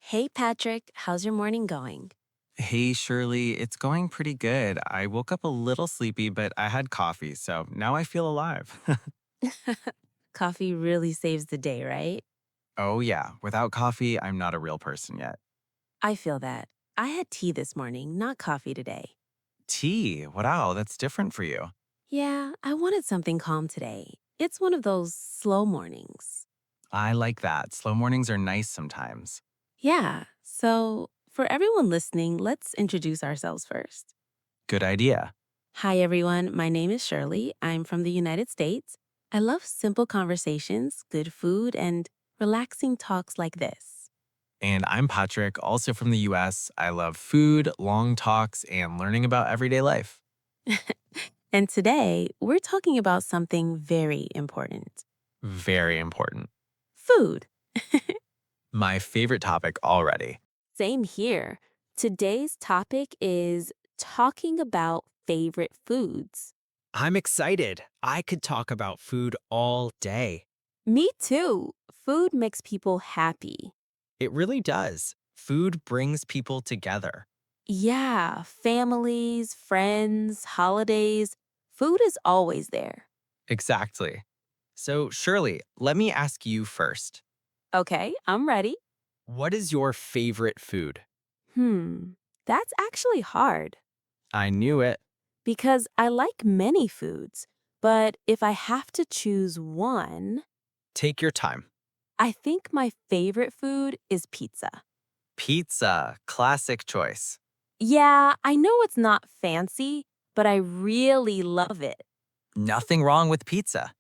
Hey Patrick, how's your morning going? Hey, Shirley, it's going pretty good. I woke up a little sleepy, but I had coffee, so now I feel alive. Coffee really saves the day, right? Oh, yeah, without coffee, I'm not a real person yet. I feel that. I had tea this morning, not coffee today. Tea, wow, that's different for you. Yeah, I wanted something calm today. It's one of those slow mornings. I like that. Slow mornings are nice sometimes. Yeah, so for everyone listening, let's introduce ourselves first. Good idea. Hi everyone, my name is Shirley. I'm from the United States. I love simple conversations, good food, and relaxing talks like this. And I'm Patrick, also from the US. I love food, long talks, and learning about everyday life. And today, we're talking about something very important: Very important. food. My favorite topic already. Same here. Today's topic is talking about favorite foods. I'm excited. I could talk about food all day. Me too. Food makes people happy. It really does. Food brings people together. Yeah, families, friends, holidays. Food is always there. Exactly. So, Shirley, let me ask you first. Okay, I'm ready. What is your favorite food? Hmm, that's actually hard I knew it. because I like many foods, but if I have to choose one, Take your time. I think my favorite food is pizza. Pizza, classic choice. Yeah, I know it's not fancy, but I really love it. Nothing wrong with pizza.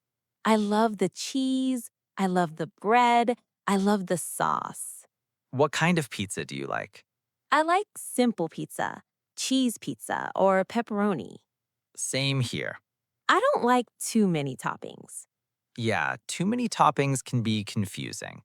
I love the cheese, I love the bread, I love the sauce. What kind of pizza do you like? I like simple pizza, cheese pizza, or pepperoni. Same here. I don't like too many toppings. Yeah, too many toppings can be confusing.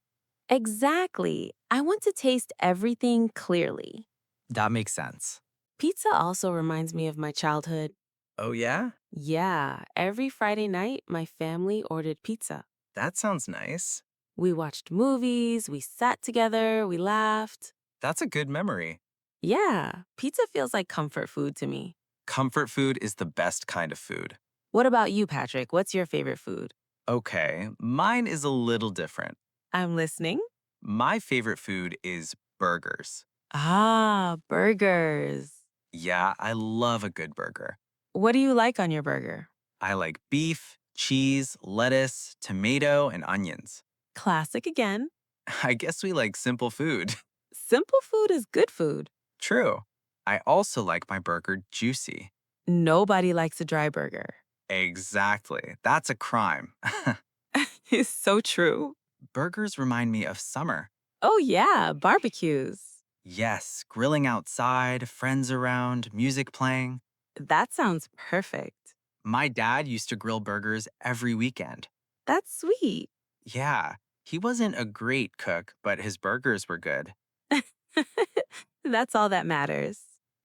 Exactly. I want to taste everything clearly. That makes sense. Pizza also reminds me of my childhood. Oh, yeah? Yeah, every Friday night, my family ordered pizza. That sounds nice. We watched movies, we sat together, we laughed. That's a good memory. Yeah, pizza feels like comfort food to me. Comfort food is the best kind of food. What about you, Patrick? What's your favorite food? Okay, mine is a little different. I'm listening. My favorite food is burgers. Ah, burgers. Yeah, I love a good burger. What do you like on your burger? I like beef, cheese, lettuce, tomato, and onions. Classic again. I guess we like simple food. Simple food is good food. True. I also like my burger juicy. Nobody likes a dry burger. Exactly. That's a crime. It's so true. Burgers remind me of summer. Oh, yeah, barbecues. Yes, grilling outside, friends around, music playing. That sounds perfect. My dad used to grill burgers every weekend. That's sweet. Yeah, he wasn't a great cook, but his burgers were good. That's all that matters.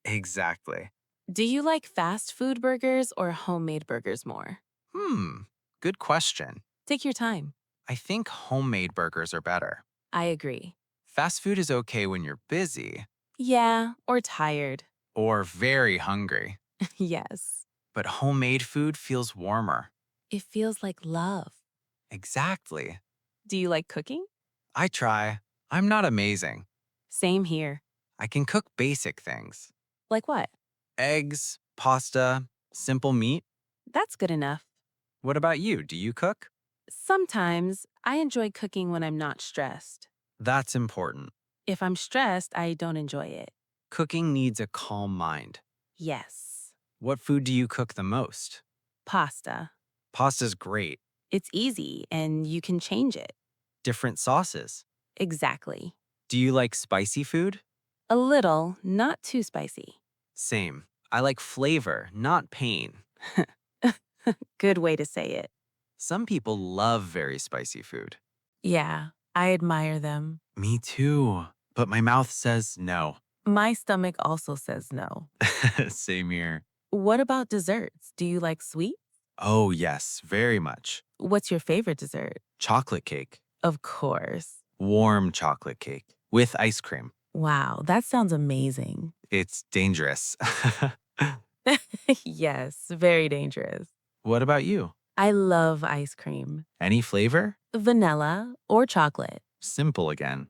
Exactly. Do you like fast food burgers or homemade burgers more? Hmm, good question. Take your time. I think homemade burgers are better. I agree. Fast food is okay when you're busy Yeah, or tired. or very hungry, Yes. but homemade food feels warmer. It feels like love. Exactly. Do you like cooking? I try. I'm not amazing. Same here. I can cook basic things Like what? eggs, pasta, simple meat. That's good enough. What about you? Do you cook? Sometimes I enjoy cooking when I'm not stressed. That's important. If I'm stressed, I don't enjoy it. Cooking needs a calm mind. Yes. What food do you cook the most? Pasta. Pasta's great. It's easy and you can change it. Different sauces. Exactly. Do you like spicy food? A little, not too spicy. Same. I like flavor, not pain. Good way to say it. Some people love very spicy food. Yeah, I admire them. Me too. But my mouth says no. My stomach also says no. Same here. What about desserts? Do you like sweet? Oh, yes, very much. What's your favorite dessert? Chocolate cake. Of course. Warm chocolate cake. with ice cream. Wow, that sounds amazing. It's dangerous. Yes, very dangerous. What about you? I love ice cream. Any flavor? Vanilla or chocolate. Simple again.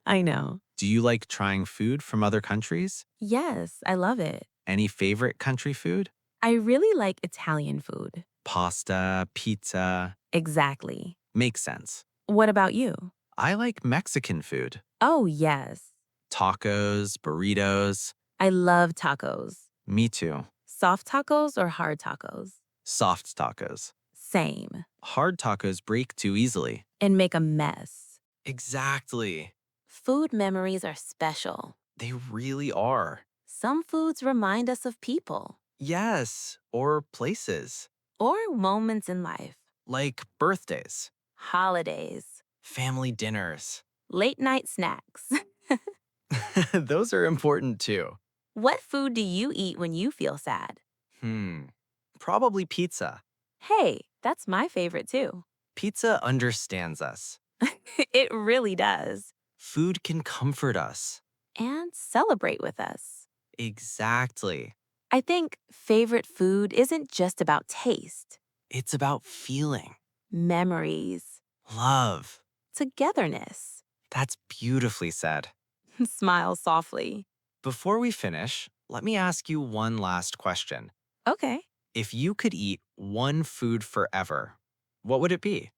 I know. Do you like trying food from other countries? Yes, I love it. Any favorite country food? I really like Italian food. Pasta, pizza. Exactly. Makes sense. What about you? I like Mexican food. Oh, yes. Tacos, burritos. I love tacos. Me too. Soft tacos or hard tacos? Soft tacos. Same. Hard tacos break too easily. And make a mess. Exactly. Food memories are special. They really are. Some foods remind us of people Yes, or places. or moments in life, Like birthdays, holidays, family dinners. late night snacks. Those are important too. What food do you eat when you feel sad? Probably pizza. Hey, that's my favorite too. Pizza understands us. It really does. Food can comfort us. And celebrate with us. Exactly. I think favorite food isn't just about taste, It's about feeling. memories, Love. togetherness. That's beautifully said. Smile softly. Before we finish, let me ask you one last question. Okay. If you could eat one food forever, what would it be?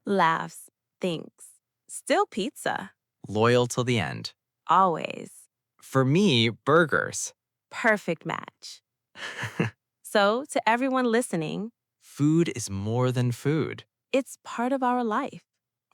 Laughs, thinks. Still pizza. Loyal till the end. Always. For me, burgers. Perfect match. So, to everyone listening, Food is more than food. it's part of our life,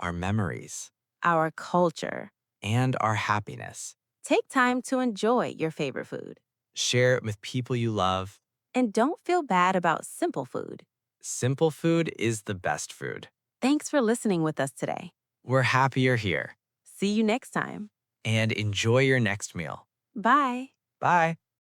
Our memories our culture. and our happiness. Take time to enjoy your favorite food. Share it with people you love. And don't feel bad about simple food. Simple food is the best food. Thanks for listening with us today. We're happy you're here. See you next time. And enjoy your next meal. Bye. Bye.